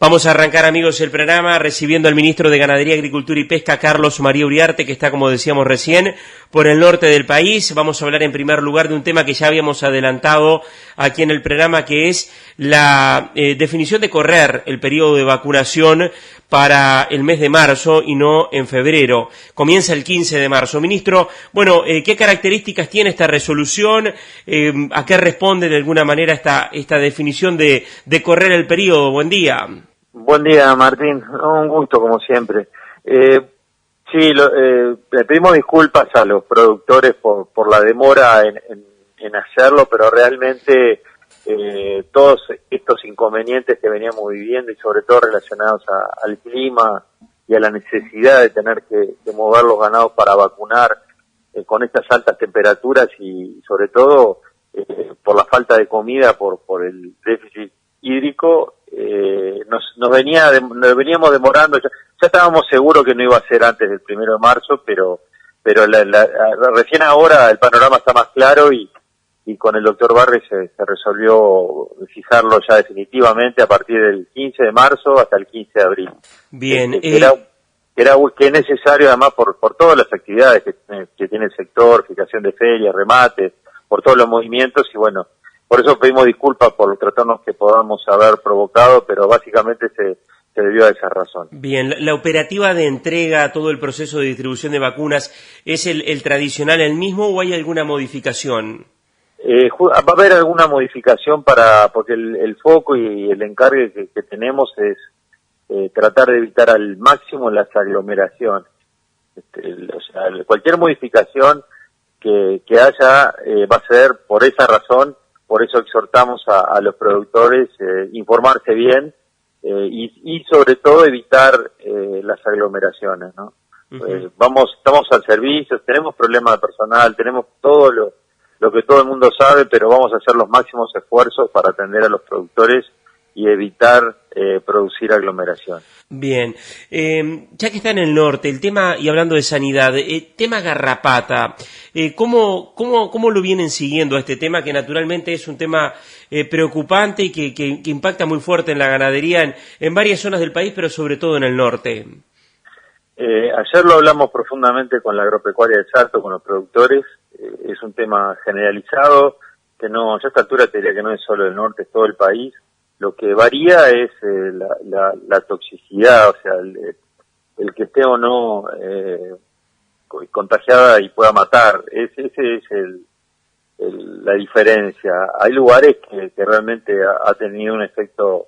Vamos a arrancar, amigos, el programa recibiendo al ministro de Ganadería, Agricultura y Pesca, Carlos María Uriarte, que está, como decíamos recién, por el norte del país. Vamos a hablar en primer lugar de un tema que ya habíamos adelantado aquí en el programa, que es la definición de correr el periodo de vacunación para el mes de marzo y no en febrero. Comienza el 15 de marzo. Ministro, bueno, ¿qué características tiene esta resolución? ¿A qué responde de alguna manera esta definición de correr el periodo? Buen día. Buen día, Martín. Un gusto, como siempre. Le pedimos disculpas a los productores por la demora en hacerlo, pero realmente todos estos inconvenientes que veníamos viviendo y sobre todo relacionados al clima y a la necesidad de tener que mover los ganados para vacunar con estas altas temperaturas y sobre todo por la falta de comida, por el déficit hídrico, nos veníamos demorando. Ya estábamos seguros que no iba a ser antes del 1 de marzo, pero recién ahora el panorama está más claro y con el doctor Barri se resolvió fijarlo ya definitivamente a partir del 15 de marzo hasta el 15 de abril. Bien. Que es necesario además por todas las actividades que tiene el sector, fijación de ferias, remates, por todos los movimientos y bueno, por eso pedimos disculpas por los trastornos que podamos haber provocado, pero básicamente se debió a esa razón. Bien, la operativa de entrega, todo el proceso de distribución de vacunas, ¿es el tradicional el mismo o hay alguna modificación? Va a haber alguna modificación porque el foco y el encargue que tenemos es tratar de evitar al máximo las aglomeraciones. Cualquier modificación que haya va a ser por esa razón. Por eso exhortamos a los productores informarse bien y sobre todo evitar las aglomeraciones, ¿no? Uh-huh. Estamos al servicio, tenemos problemas de personal, tenemos todo lo que todo el mundo sabe, pero vamos a hacer los máximos esfuerzos para atender a los productores y evitar producir aglomeración. Bien, ya que está en el norte, el tema, y hablando de sanidad, tema garrapata, ¿cómo lo vienen siguiendo a este tema, que naturalmente es un tema preocupante y que impacta muy fuerte en la ganadería en varias zonas del país, pero sobre todo en el norte? Ayer lo hablamos profundamente con la agropecuaria de Salto, con los productores, es un tema generalizado, que no, ya a esta altura te diría que no es solo el norte, es todo el país. Lo que varía es la toxicidad, o sea, el que esté o no contagiada y pueda matar. Ese es la diferencia. Hay lugares que realmente ha tenido un efecto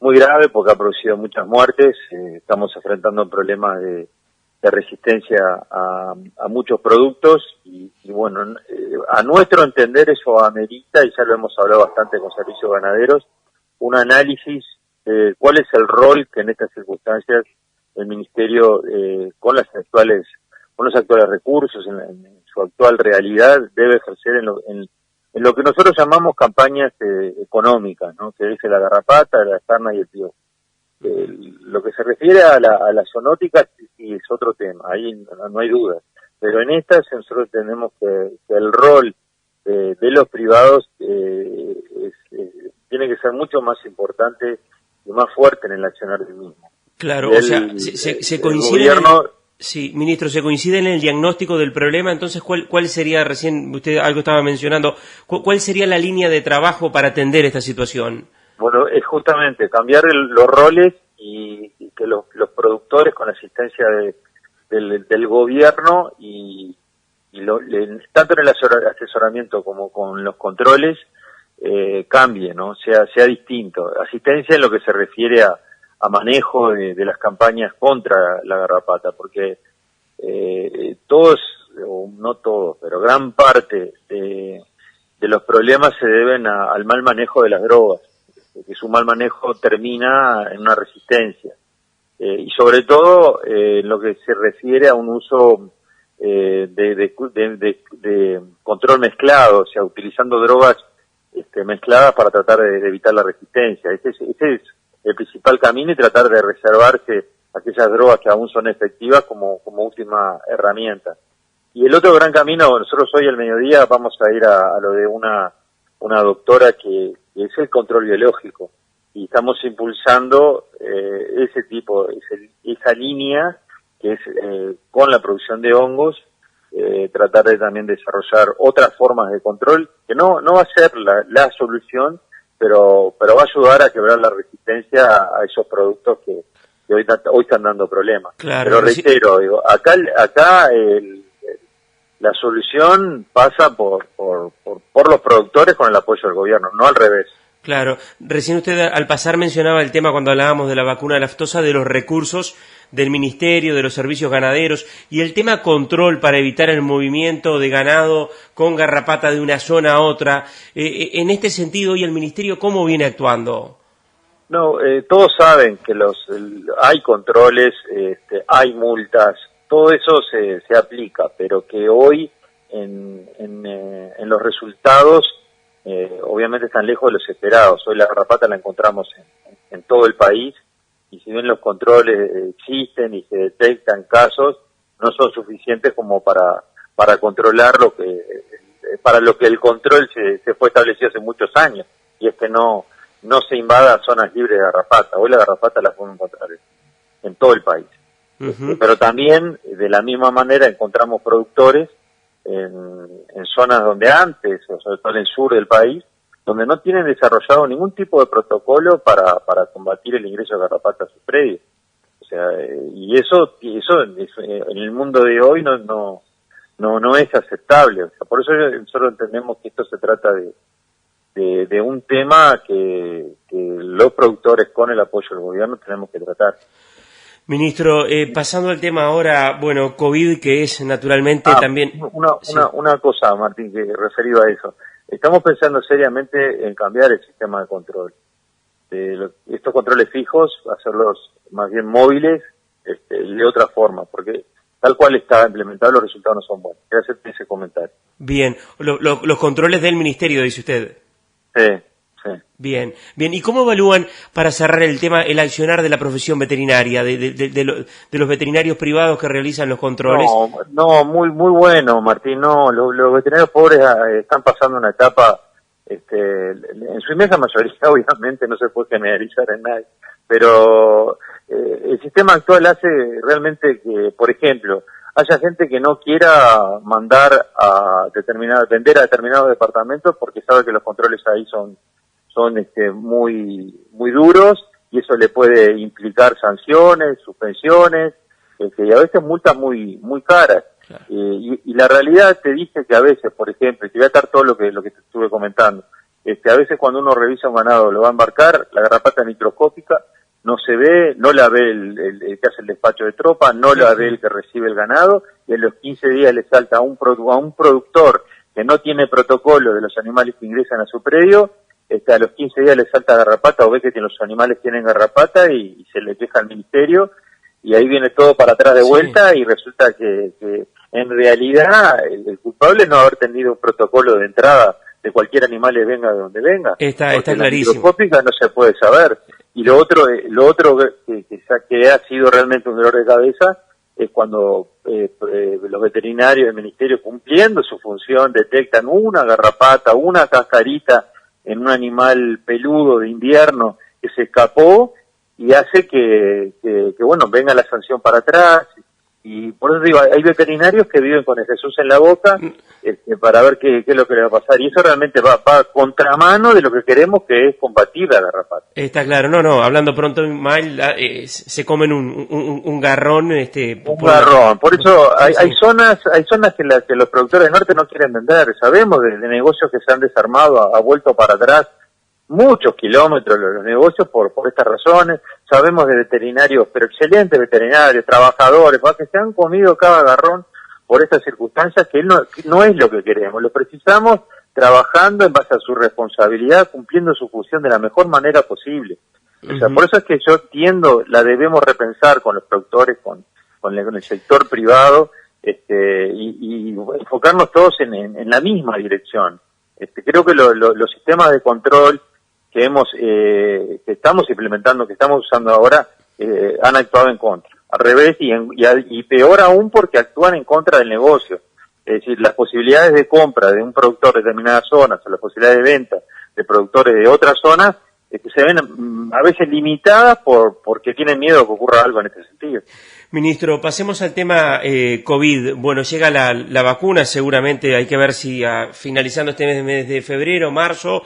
muy grave porque ha producido muchas muertes. Estamos enfrentando problemas de resistencia a muchos productos y bueno, a nuestro entender eso amerita, y ya lo hemos hablado bastante con servicios ganaderos, un análisis de cuál es el rol que en estas circunstancias el Ministerio, con los actuales recursos, en su actual realidad, debe ejercer en lo que nosotros llamamos campañas económicas, ¿no? Que es la garrapata, la sarna y el piojo. Lo que se refiere a la zoonótica sí es otro tema, ahí no hay duda. Pero en estas nosotros tenemos que el rol de los privados tiene que ser mucho más importante y más fuerte en el accionar del mismo. Claro, o sea, se coincide sí, ministro, se coincide en el diagnóstico del problema. Entonces, ¿cuál sería, recién usted algo estaba mencionando, cuál sería la línea de trabajo para atender esta situación? Bueno, es justamente cambiar los roles y que los productores, con la asistencia del gobierno tanto en el asesoramiento como con los controles, cambie, ¿no? Sea distinto. Asistencia en lo que se refiere a manejo de las campañas contra la garrapata, porque todos, o no todos, pero gran parte de los problemas se deben al mal manejo de las drogas, que su mal manejo termina en una resistencia. Y sobre todo en lo que se refiere a un uso de control mezclado, o sea, utilizando drogas mezcladas para tratar de evitar la resistencia. Ese es el principal camino, y tratar de reservarse aquellas drogas que aún son efectivas como última herramienta. Y el otro gran camino, nosotros hoy al mediodía vamos a ir a lo de una doctora que es el control biológico. y estamos impulsando ese tipo, esa línea que es con la producción de hongos, tratar de también desarrollar otras formas de control, que no va a ser la solución, pero va a ayudar a quebrar la resistencia a esos productos que hoy están dando problemas. Claro, pero reitero, digo, acá la solución pasa por los productores con el apoyo del gobierno, no al revés. Claro, recién usted al pasar mencionaba el tema cuando hablábamos de la vacuna de la aftosa, de los recursos del ministerio, de los servicios ganaderos y el tema control para evitar el movimiento de ganado con garrapata de una zona a otra. En este sentido, ¿y el ministerio cómo viene actuando? No, todos saben que hay controles, hay multas, todo eso se aplica, pero que hoy en los resultados obviamente están lejos de los esperados. Hoy la garrapata la encontramos en todo el país, y si bien los controles existen y se detectan casos, no son suficientes como para controlar para lo que el control se fue establecido hace muchos años, y es que no se invada zonas libres de garrapata. Hoy la garrapata la podemos encontrar en todo el país. Uh-huh. Pero también, de la misma manera, encontramos productores en zonas donde antes, o sobre todo en el sur del país, donde no tienen desarrollado ningún tipo de protocolo para combatir el ingreso de garrapata a sus predios. O sea, y eso en el mundo de hoy no es aceptable. O sea, por eso nosotros entendemos que esto se trata de un tema que los productores, con el apoyo del gobierno, tenemos que tratar. Ministro, pasando al tema ahora, bueno, COVID, que es naturalmente también... Una cosa, Martín, que referido a eso. Estamos pensando seriamente en cambiar el sistema de control. Estos controles fijos, hacerlos más bien móviles, de otra forma, porque tal cual está implementado, los resultados no son buenos. Quiero hacer ese comentario. Bien, los controles del ministerio, dice usted. Sí. Bien. ¿Y cómo evalúan, para cerrar el tema, el accionar de la profesión veterinaria, de los veterinarios privados que realizan los controles? No, muy bueno, Martín. No, los veterinarios pobres están pasando una etapa, en su inmensa mayoría, obviamente, no se puede generalizar en nadie, pero el sistema actual hace realmente que, por ejemplo, haya gente que no quiera mandar vender a determinados departamentos porque sabe que los controles ahí son muy duros, y eso le puede implicar sanciones, suspensiones, y a veces multas muy caras. Claro. Y la realidad te dice que a veces, por ejemplo, y te voy a dar todo lo que te estuve comentando, a veces cuando uno revisa un ganado, lo va a embarcar, la garrapata microscópica no se ve, no la ve el que hace el despacho de tropa, no la ve el que recibe el ganado, y en los 15 días le salta a un productor que no tiene protocolo de los animales que ingresan a su predio, a los 15 días le salta garrapata, o ve que los animales tienen garrapata y se le queja al ministerio, y ahí viene todo para atrás de vuelta, y resulta que en realidad el culpable no haber tenido un protocolo de entrada de cualquier animal, venga de donde venga. Está clarísimo. La microscópica no se puede saber. Y lo otro que ha sido realmente un dolor de cabeza es cuando los veterinarios del ministerio, cumpliendo su función, detectan una garrapata, una cascarita en un animal peludo de invierno que se escapó, y hace que venga la sanción para atrás. Y por eso digo, hay veterinarios que viven con el Jesús en la boca para ver qué es lo que le va a pasar, y eso realmente va a contramano de lo que queremos, que es combatir la garrapata. Está claro, no, hablando pronto y mal, se comen un garrón. Garrón, por eso hay zonas que los productores del norte no quieren vender. Sabemos de negocios que se han desarmado, ha vuelto para atrás muchos kilómetros los negocios por estas razones. Sabemos de veterinarios, pero excelentes veterinarios, trabajadores, que se han comido cada garrón por estas circunstancias, que no es lo que queremos. Lo precisamos trabajando en base a su responsabilidad, cumpliendo su función de la mejor manera posible. O sea, por eso es que yo entiendo, la debemos repensar con los productores, con el sector privado, y enfocarnos todos en la misma dirección. Creo que los sistemas de control que estamos implementando, que estamos usando ahora, han actuado en contra. Al revés, y peor aún, porque actúan en contra del negocio. Es decir, las posibilidades de compra de un productor de determinadas zonas, o las posibilidades de venta de productores de otras zonas, se ven a veces limitadas porque tienen miedo que ocurra algo en este sentido. Ministro, pasemos al tema COVID. Bueno, llega la vacuna, seguramente hay que ver si finalizando este mes de febrero, marzo.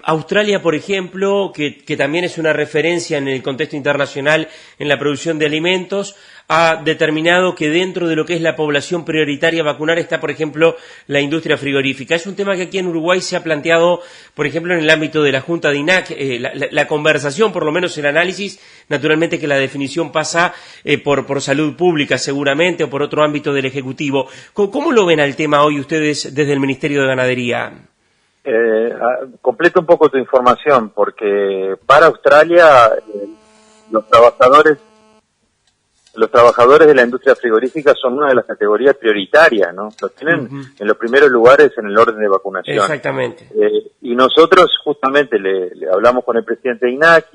Australia, por ejemplo, que también es una referencia en el contexto internacional en la producción de alimentos, ha determinado que dentro de lo que es la población prioritaria a vacunar está, por ejemplo, la industria frigorífica. Es un tema que aquí en Uruguay se ha planteado, por ejemplo, en el ámbito de la Junta de INAC, la conversación, por lo menos el análisis, naturalmente que la definición pasa por salud pública seguramente o por otro ámbito del Ejecutivo. ¿Cómo lo ven al tema hoy ustedes desde el Ministerio de Ganadería? Completo un poco tu información, porque para Australia los trabajadores de la industria frigorífica son una de las categorías prioritarias, ¿no? Los tienen en los primeros lugares en el orden de vacunación. Exactamente. Y nosotros justamente le hablamos con el presidente de INAC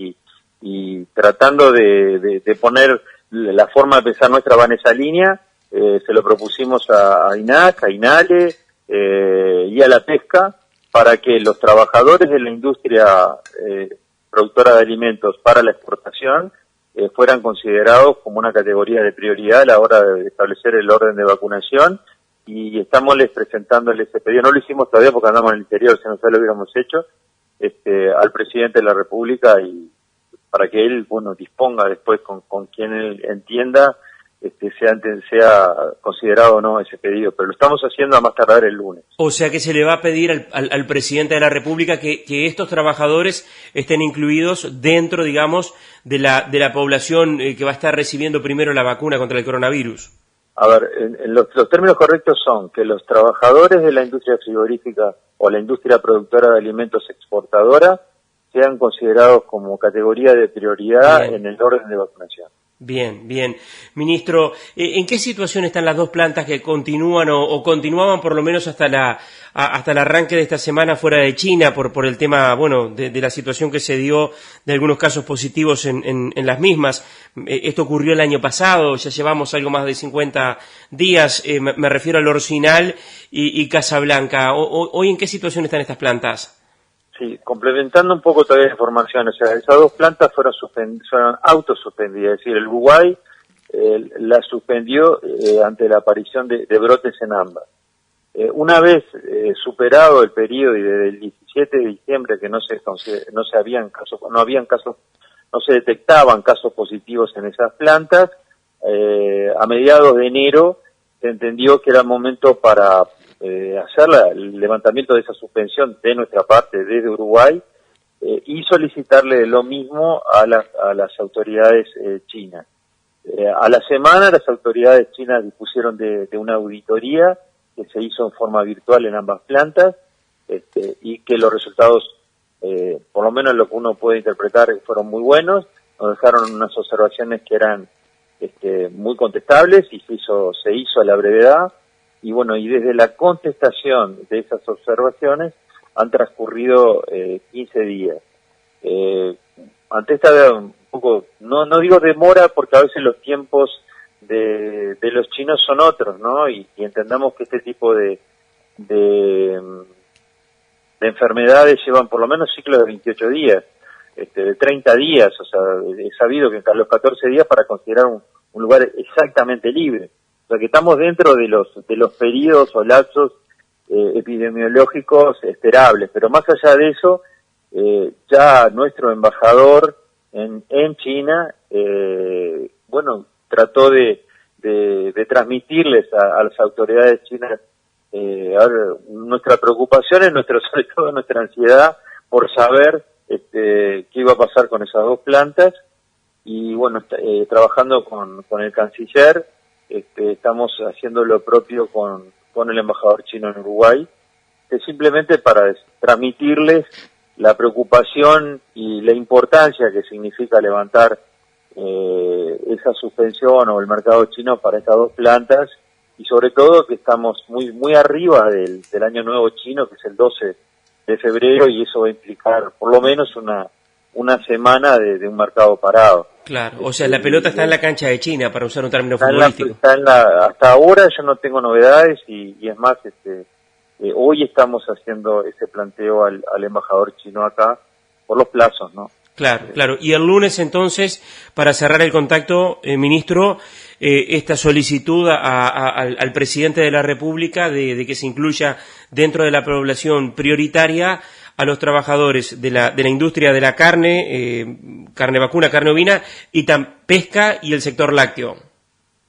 y tratando de poner la forma de pensar nuestra va en esa línea, se lo propusimos a INAC, a INALE y a la pesca, para que los trabajadores de la industria productora de alimentos para la exportación fueran considerados como una categoría de prioridad a la hora de establecer el orden de vacunación, y estamos presentándoles ese pedido. No lo hicimos todavía porque andamos en el interior, si no lo hubiéramos hecho, al presidente de la República, y para que él, disponga después con quien él entienda sea considerado o no ese pedido, pero lo estamos haciendo a más tardar el lunes. O sea que se le va a pedir al presidente de la República que estos trabajadores estén incluidos dentro, digamos, de la población que va a estar recibiendo primero la vacuna contra el coronavirus. A ver, los términos correctos son que los trabajadores de la industria frigorífica o la industria productora de alimentos exportadora sean considerados como categoría de prioridad en el orden de vacunación. Bien, bien. Ministro, ¿en qué situación están las dos plantas que continúan o continuaban por lo menos hasta el arranque de esta semana fuera de China por el tema, de la situación que se dio de algunos casos positivos en las mismas? Esto ocurrió el año pasado, ya llevamos algo más de 50 días, me refiero al Orcinal y Casablanca. ¿Hoy en qué situación están estas plantas? Sí, complementando un poco todavía la información, o sea, esas dos plantas fueron autosuspendidas, es decir, el Uruguay la suspendió ante la aparición de brotes en ambas. Una vez superado el periodo y desde el 17 de diciembre que no se detectaban casos positivos en esas plantas, a mediados de enero se entendió que era el momento para hacer el levantamiento de esa suspensión de nuestra parte desde Uruguay y solicitarle lo mismo a las autoridades chinas. A la semana las autoridades chinas dispusieron de una auditoría que se hizo en forma virtual en ambas plantas y que los resultados, por lo menos lo que uno puede interpretar, fueron muy buenos. Nos dejaron unas observaciones que eran muy contestables y se hizo a la brevedad. Y y desde la contestación de esas observaciones han transcurrido 15 días. Ante esta un poco, no digo demora, porque a veces los tiempos de los chinos son otros, ¿no? Y entendamos que este tipo de enfermedades llevan por lo menos ciclos de 28 días, de 30 días, o sea, he sabido que a los 14 días para considerar un lugar exactamente libre. O sea que estamos dentro de los periodos o lapsos epidemiológicos esperables, pero más allá de eso, ya nuestro embajador en China, trató de transmitirles a las autoridades chinas nuestra preocupación, sobre todo nuestra ansiedad por saber qué iba a pasar con esas dos plantas, y trabajando con el canciller, estamos haciendo lo propio con el embajador chino en Uruguay, simplemente para transmitirles la preocupación y la importancia que significa levantar esa suspensión o el mercado chino para estas dos plantas, y sobre todo que estamos muy arriba del año nuevo chino, que es el 12 de febrero, y eso va a implicar por lo menos una semana de un mercado parado. Claro, o sea, la pelota está en la cancha de China, para usar un término futbolístico. Hasta ahora yo no tengo novedades, y es más, hoy estamos haciendo ese planteo al embajador chino acá, por los plazos, ¿no? Claro, claro. Y el lunes, entonces, para cerrar el contacto, ministro, esta solicitud al presidente de la República de que se incluya dentro de la población prioritaria a los trabajadores de la industria de la carne, carne vacuna, carne ovina, y pesca y el sector lácteo.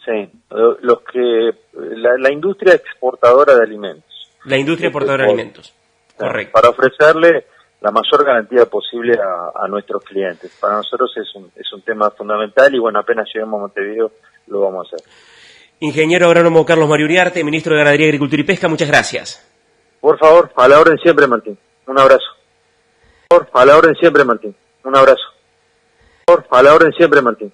Sí, la industria exportadora de alimentos. La industria exportadora de alimentos, correcto. Para ofrecerle la mayor garantía posible a nuestros clientes. Para nosotros es un tema fundamental y bueno, apenas lleguemos a Montevideo lo vamos a hacer. Ingeniero agrónomo Carlos Mario Uriarte, ministro de Ganadería, Agricultura y Pesca, muchas gracias. Por favor, a la orden siempre, Martín. Un abrazo. Por favor, a la orden siempre, Martín. Un abrazo. Por favor, a la orden siempre, Martín.